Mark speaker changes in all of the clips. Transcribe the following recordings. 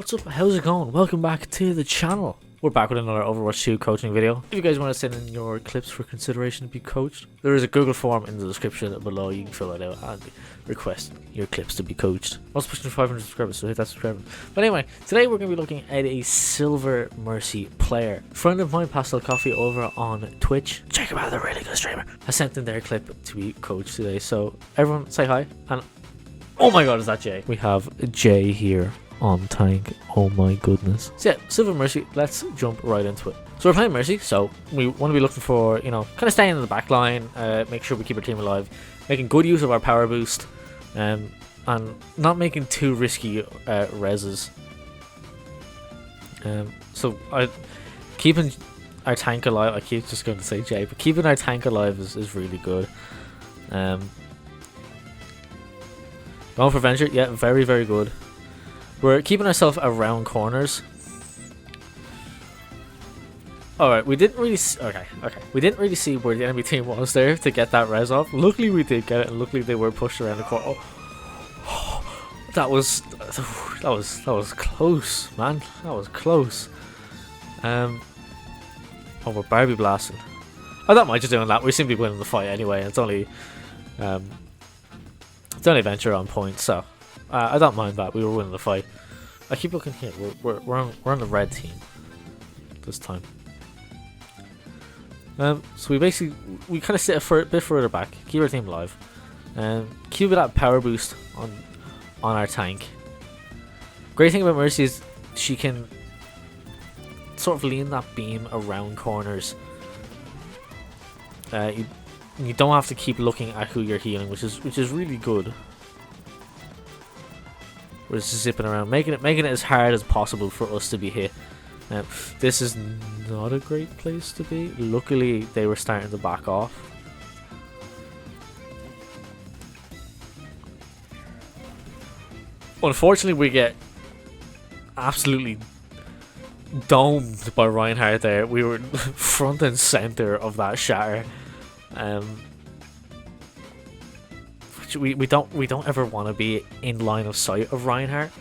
Speaker 1: What's up? How's it going? Welcome back to the channel. We're back with another Overwatch 2 coaching video. If you guys want to send in your clips for consideration to be coached, there is a Google form in the description below. You can fill it out and request your clips to be coached. Also pushing 500 subscribers, so hit that subscribe button. But anyway, today we're going to be looking at a Silver Mercy player. A friend of mine, Pastel Kofii, over on Twitch, check him out, they're a really good streamer, has sent in their clip to be coached today. So everyone say hi. And oh my god, is that Jay? We have Jay here on tank. Oh my goodness. So yeah, Silver Mercy, let's jump right into it. So we're playing Mercy, so we want to be looking for, you know, kind of staying in the back line, make sure we keep our team alive, making good use of our power boost, and not making too risky reses. So keeping our tank alive, I keep just going to say Jay, but keeping our tank alive is really good. Going for Venture, yeah, very, very good. We're keeping ourselves around corners. Alright, we didn't really we didn't really see where the enemy team was there to get that res off. Luckily we did get it, and luckily they were pushed around the corner. Oh, that was close, man. That was close. Oh, we're Barbie blasting. I don't mind just doing that. We seem to be winning the fight anyway. It's only Venture on point, so I don't mind that. We were winning the fight. I keep looking here. We're on the red team this time. So we kind of sit a bit further back, keep our team alive, and keep that power boost on our tank. Great thing about Mercy is she can sort of lean that beam around corners. You don't have to keep looking at who you're healing, which is really good. We're just zipping around, making it as hard as possible for us to be hit. This is not a great place to be. Luckily, they were starting to back off. Unfortunately, we get absolutely domed by Reinhardt there. We were front and center of that shatter. We don't ever want to be in line of sight of Reinhardt.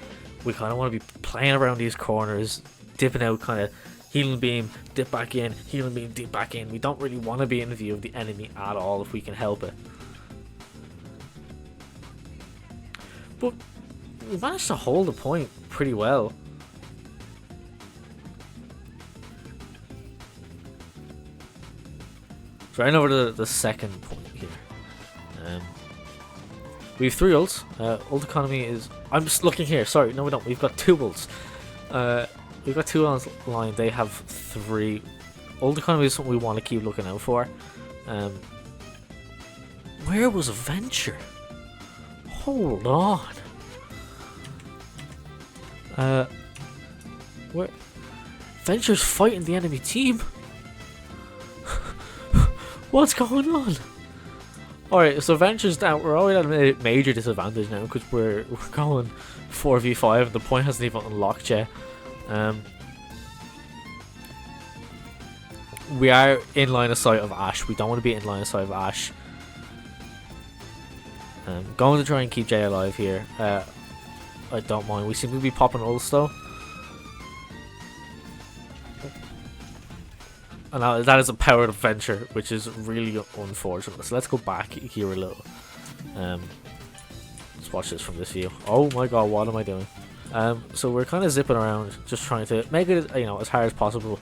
Speaker 1: We kind of want to be playing around these corners, dipping out, kind of healing beam, dip back in, healing beam, dip back in. We don't really want to be in the view of the enemy at all if we can help it. But we managed to hold the point pretty well. So right over to the second point here. We have 3 ults. Ult economy is... I'm just looking here. Sorry, no we don't. We've got 2 ults. We've got 2 on line. They have 3. Ult economy is something we want to keep looking out for. Where was Venture? Hold on. Where? Venture's fighting the enemy team? What's going on? Alright, so Venture's down. We're already at a major disadvantage now because we're going 4v5 and the point hasn't even unlocked yet. We are in line of sight of Ashe. We don't want to be in line of sight of Ashe. Going to try and keep Jay alive here. I don't mind. We seem to be popping ults though. And that is a powered Venture, which is really unfortunate. So let's go back here a little. Let's watch this from this view. Oh my god, what am I doing? So we're kind of zipping around, just trying to make it, you know, as hard as possible.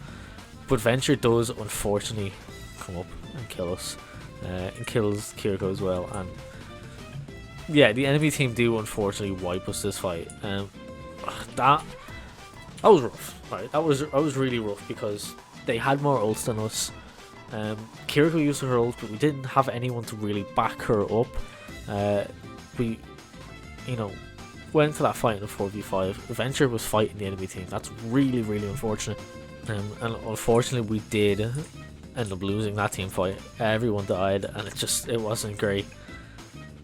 Speaker 1: But Venture does unfortunately come up and kill us, and kills Kiriko as well. And yeah, the enemy team do unfortunately wipe us this fight. That was rough. Right, that was really rough because they had more ults than us. Kiriko used her ult, but we didn't have anyone to really back her up. We, you know, went into that fight in a 4v5. Venture was fighting the enemy team. That's really, really unfortunate. And unfortunately, we did end up losing that team fight. Everyone died, and it wasn't great.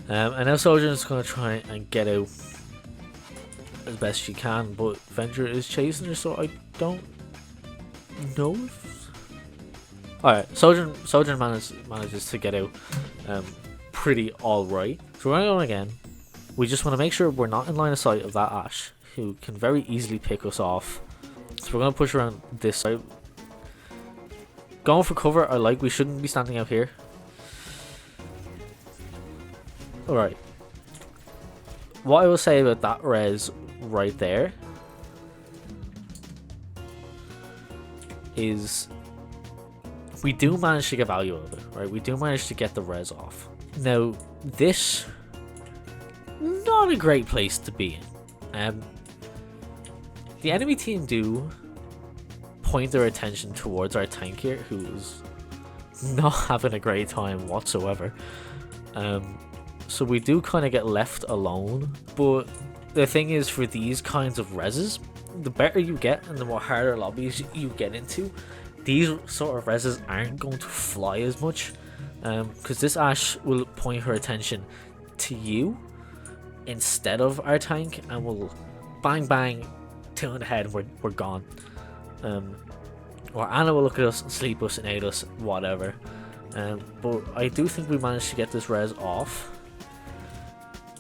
Speaker 1: And now Soldier is going to try and get out as best she can, but Venture is chasing her, so I don't know if... Alright, Soldier manages to get out pretty alright. So we're going again. We just want to make sure we're not in line of sight of that Ashe. who can very easily pick us off. So we're going to push around this side. Going for cover, I like. We shouldn't be standing out here. Alright. What I will say about that res right there is we do manage to get value out of it, right? We do manage to get the res off. Now, this, not a great place to be in. The enemy team do point their attention towards our tank here, who's not having a great time whatsoever. So we do kind of get left alone, but the thing is, for these kinds of reses, the better you get and the more harder lobbies you get into, these sort of reses aren't going to fly as much, because this Ashe will point her attention to you instead of our tank, and will bang bang, 2 in the head, and we're gone. Or Anna will look at us and sleep us and aid us, whatever. But I do think we managed to get this res off.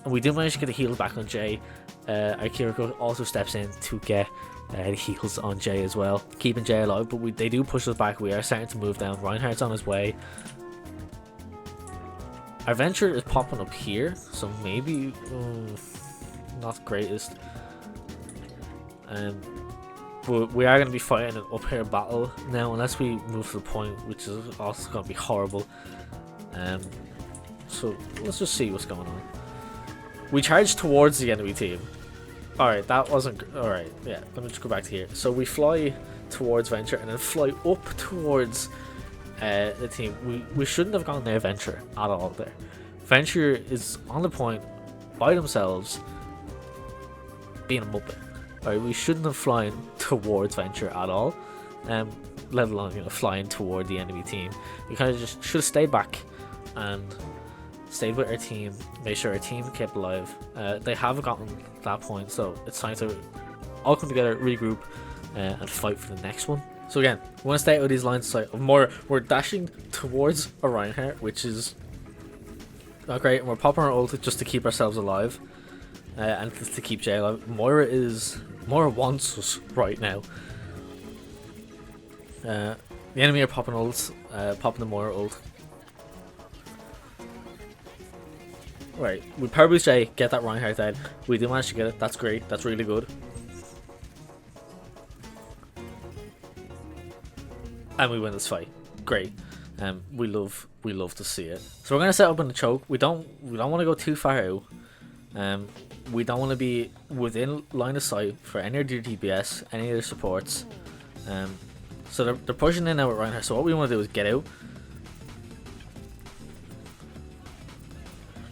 Speaker 1: And we do manage to get the heal back on Jay. Akiriko also steps in to get the heals on Jay as well, keeping Jay alive, but they do push us back. We are starting to move down. Reinhardt's on his way. Our Venture is popping up here, so maybe not the greatest. But we are going to be fighting an uphill battle now, unless we move to the point, which is also going to be horrible. So let's just see what's going on. We charge towards the enemy team. Alright, that wasn't... Alright, yeah, let me just go back to here. So we fly towards Venture and then fly up towards the team. We shouldn't have gone near Venture at all there. Venture is on the point by themselves, being a muppet. Alright, we shouldn't have flown towards Venture at all, let alone, flying toward the enemy team. We kind of just should have stayed back and stayed with our team, made sure our team kept alive. They have gotten to that point, so it's time to all come together, regroup, and fight for the next one. So again, we want to stay out of these lines of sight. We're dashing towards a Reinhardt, which is not great, and we're popping our ult just to keep ourselves alive, and to keep Jay alive. Moira wants us right now. The enemy are popping ults, popping the Moira ult. Right, we probably say get that Reinhardt dead. We do manage to get it. That's great. That's really good. And we win this fight. Great. We love to see it. So we're gonna set up in the choke. We don't want to go too far out. We don't want to be within line of sight for any of their DPS, any of their supports. So they're pushing in now with Reinhardt. So what we want to do is get out.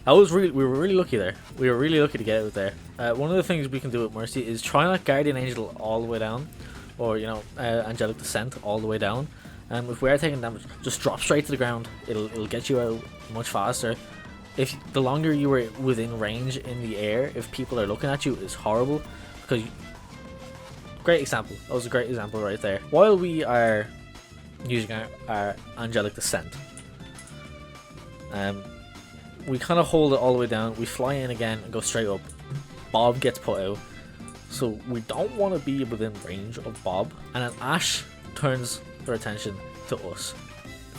Speaker 1: We were really lucky there. We were really lucky to get out there. One of the things we can do with Mercy is try not Guardian Angel all the way down, or Angelic Descent all the way down. If we are taking damage, just drop straight to the ground. It'll get you out much faster. If the longer you were within range in the air, if people are looking at you, is horrible. Because great example. That was a great example right there. While we are using our Angelic Descent, we kind of hold it all the way down. We fly in again and go straight up. Bob gets put out, so we don't want to be within range of Bob. And then Ashe turns their attention to us.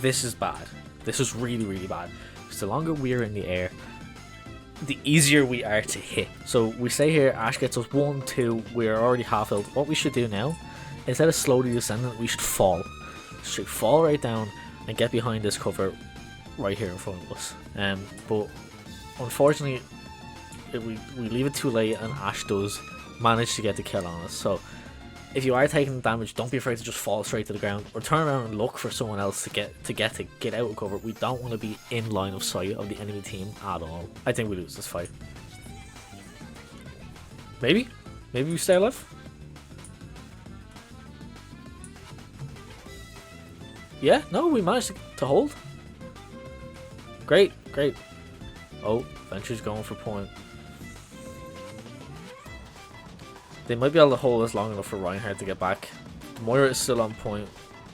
Speaker 1: This is bad. This is really, really bad. Because the longer we are in the air, the easier we are to hit. So we stay here. Ashe gets us 1, 2. We are already half health. What we should do now, instead of slowly descending, we should fall. Should fall right down and get behind this cover right here in front of us. But unfortunately, we leave it too late, and Ashe does manage to get the kill on us. So if you are taking damage, don't be afraid to just fall straight to the ground, or turn around and look for someone else to get out of cover. We don't want to be in line of sight of the enemy team at all. I think we lose this fight. Maybe we stay alive. Yeah, no, we managed to hold. Great. Oh, Venture's going for point. They might be able to hold us long enough for Reinhardt to get back. Moira is still on point.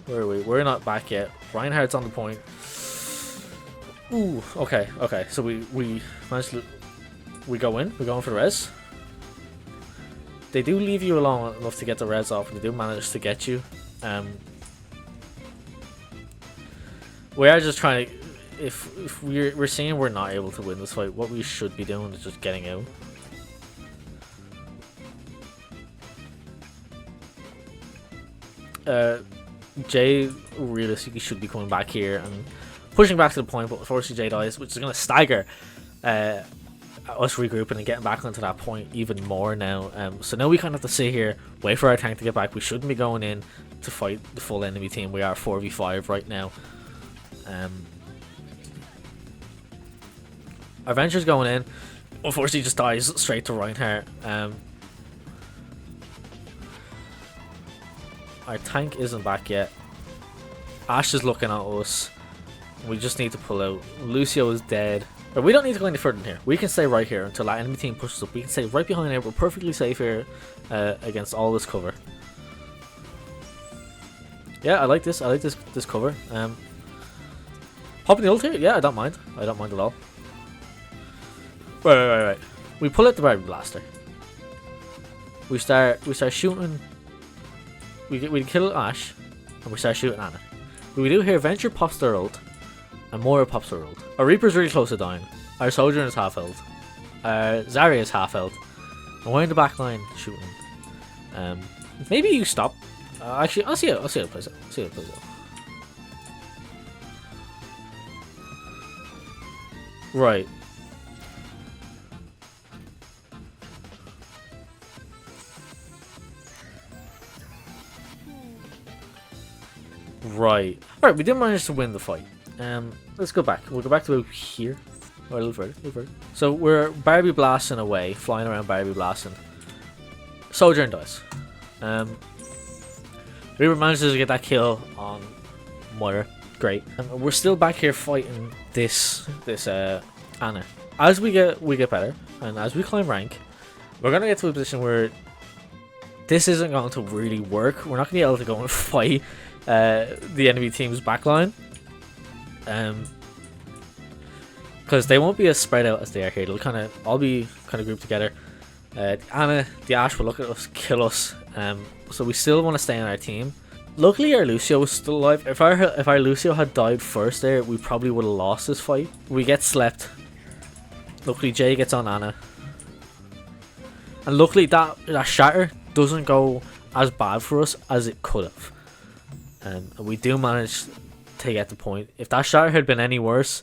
Speaker 1: Where are we? We're not back yet. Reinhardt's on the point. Ooh, okay. So we managed to... We go in. We're going for the res. They do leave you alone enough to get the reds off, and they do manage to get you. We are just trying to, if we're seeing we're not able to win this fight, what we should be doing is just getting out. Jay realistically should be coming back here and pushing back to the point, but unfortunately Jay dies, which is going to stagger us regrouping and getting back onto that point even more now. So now we kind of have to sit here, wait for our tank to get back. We shouldn't be going in to fight the full enemy team. We are 4v5 right now. Our Venture's going in. Unfortunately, just dies straight to Reinhardt. Our tank isn't back yet. Ash is looking at us. We just need to pull out. Lucio is dead. But we don't need to go any further than here. We can stay right here until that enemy team pushes up. We can stay right behind here. We're perfectly safe here against all this cover. Yeah, I like this. I like this cover. Popping the ult here? Yeah, I don't mind. I don't mind at all. Right. We pull out the Barbie Blaster. We start shooting. We kill Ash, and we start shooting Anna. What we do here, Venture pops their ult, and Moira pops her ult. Our Reaper's really close to dying. Our Soldier is half health. Our Zarya is half health. And we're in the back line shooting. Maybe you stop. Actually, I'll see how it plays out. Right. Right. Alright, we did manage to win the fight. Let's go back. We'll go back to here. Or a little further. So we're Barbie blasting away, flying around Barbie blasting. Soldier and dies. Reaper manages to get that kill on Moira. Great. We're still back here fighting this Anna. As we get better, and as we climb rank, we're gonna get to a position where this isn't going to really work. We're not gonna be able to go and fight the enemy team's backline, because they won't be as spread out as they are here. They'll all be grouped together. Anna, the Ash will look at us, kill us. So we still want to stay on our team. Luckily, our Lucio was still alive. If our Lucio had died first there, we probably would have lost this fight. We get slept. Luckily, Jay gets on Anna, and luckily that shatter doesn't go as bad for us as it could have. And we do manage to get the point. If that shatter had been any worse,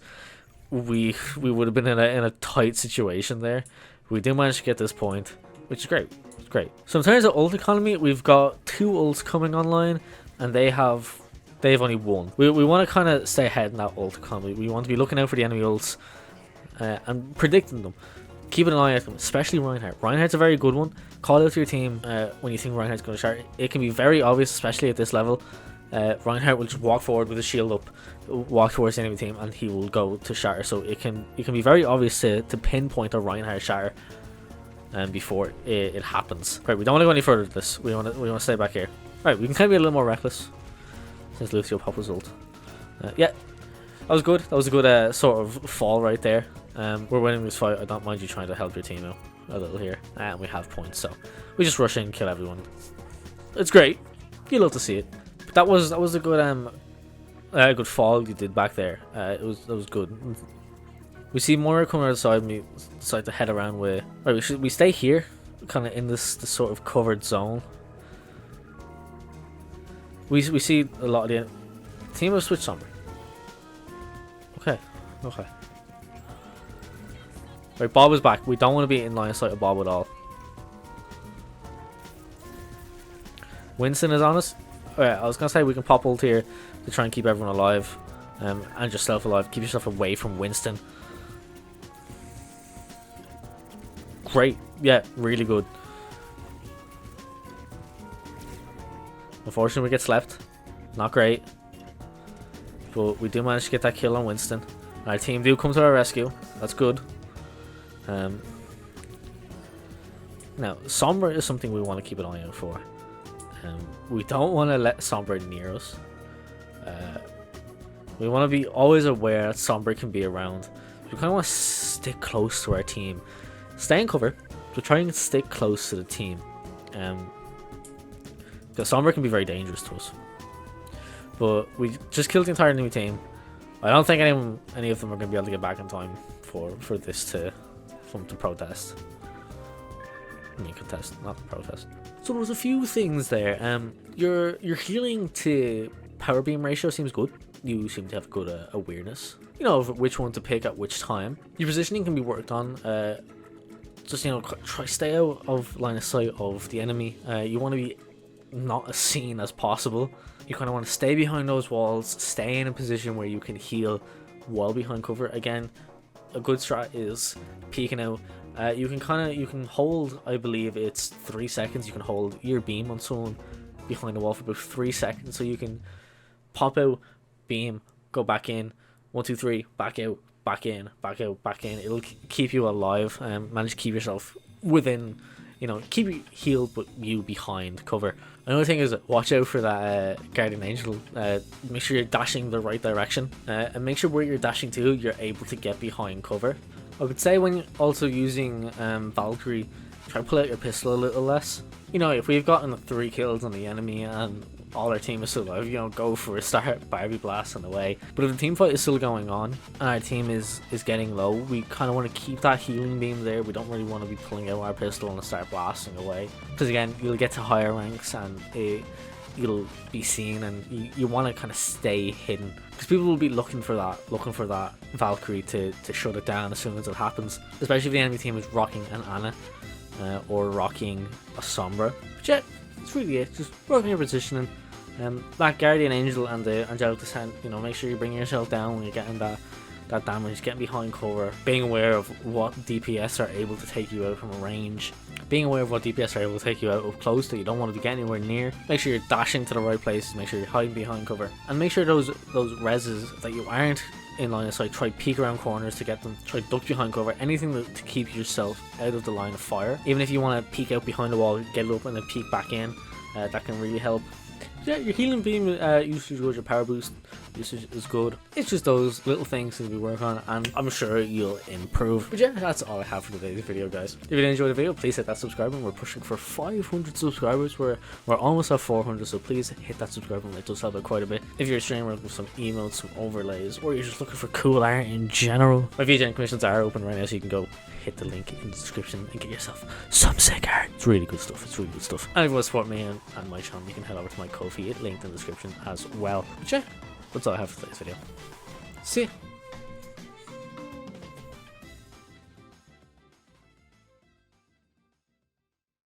Speaker 1: we would have been in a tight situation there. We do manage to get this point, which is great. It's great. So in terms of ult economy, we've got 2 ults coming online, and they've only 1. We want to kind of stay ahead in that ult economy. We want to be looking out for the enemy ults and predicting them. Keeping an eye at them, especially Reinhardt. Reinhardt's a very good one. Call out to your team when you think Reinhardt's going to start. It can be very obvious, especially at this level. Reinhardt will just walk forward with his shield up, walk towards the enemy team, and he will go to shatter. So it can be very obvious to pinpoint a Reinhardt shatter before it happens. Right, we don't want to go any further with this. We want to stay back here. Right, we can kind of be a little more reckless since Lucio popped his ult. Yeah, that was good. That was a good sort of fall right there. We're winning this fight. I don't mind you trying to help your team out a little here, and we have points, so we just rush in and kill everyone. It's great. You love to see it. But that was a good fall you did back there. That was good. We see Moira coming outside, and we decide to head around with. Right, we stay here, kind of in this sort of covered zone. We see a lot of the team have switched Sombra. Okay. Right, Bob is back. We don't want to be in line of sight of Bob at all. Winston is on us. Alright, I was going to say we can pop ult here to try and keep everyone alive. And yourself alive. Keep yourself away from Winston. Great. Yeah, really good. Unfortunately, we get slept. Not great. But we do manage to get that kill on Winston. Our team do come to our rescue. That's good. Now, Sombra is something we want to keep an eye out for. We don't want to let Sombra near us. We want to be always aware that Sombra can be around. We kind of want to stick close to our team. Stay in cover, but try and stick close to the team. Because Sombra can be very dangerous to us. But we just killed the entire enemy team. I don't think any of them are going to be able to get back in time for this to protest. I mean, contest, not protest. So there was a few things there. Your healing to power beam ratio seems good. You seem to have good awareness, you know, of which one to pick at which time. Your positioning can be worked on. Just, you know, try stay out of line of sight of the enemy. You want to be not as seen as possible. You kind of want to stay behind those walls, stay in a position where you can heal while behind cover. Again, a good strat is peeking out. You can hold, I believe it's 3 seconds. You can hold your beam on someone behind the wall for about 3 seconds, so you can pop out, beam, go back in, 1 2 3, back out, back in, back out, back in. It'll keep you alive and manage to keep yourself within, you know, keep you healed but you behind cover. Another thing is watch out for that guardian angel. Make sure you're dashing the right direction, and make sure where you're dashing to you're able to get behind cover. I would say when also using Valkyrie, try to pull out your pistol a little less. You know, if we've gotten 3 kills on the enemy and all our team is still alive, you know, go for a start Barbie blast on the way. But if the team fight is still going on and our team is getting low, we kind of want to keep that healing beam there. We don't really want to be pulling out our pistol and start blasting away, because again, you'll get to higher ranks and you'll be seen, and you want to kind of stay hidden, because people will be looking for that Valkyrie to shut it down as soon as it happens, especially if the enemy team is rocking an Ana or rocking a Sombra. But yeah, it's really it, just working your positioning. That guardian angel and the angelic descent, you know, make sure you bring yourself down when you're getting that damage, getting behind cover, being aware of what DPS are able to take you out from a range, being aware of what DPS are able to take you out up close that you don't want to be getting anywhere near. Make sure you're dashing to the right places, make sure you're hiding behind cover, and make sure those reses that you aren't in line of sight, try peek around corners to get them, try duck behind cover, anything to keep yourself out of the line of fire. Even if you want to peek out behind the wall, get it up and then peek back in, that can really help. Yeah, your healing beam usage is good, your power boost usage is good. It's just those little things that we work on, and I'm sure you'll improve. But yeah, that's all I have for today's video, guys. If you did enjoy the video, please hit that subscribe button. We're pushing for 500 subscribers. We're almost at 400, so please hit that subscribe button. It does help out quite a bit. If you're a streamer looking for some emotes, some overlays, or you're just looking for cool art in general, my VJ commissions are open right now, so you can go hit the link in the description and get yourself some sick art. It's really good stuff. It's really good stuff. And if you want to support me and my channel, you can head over to my Ko-fi, linked in the description as well. But yeah, that's all I have for today's video. See ya.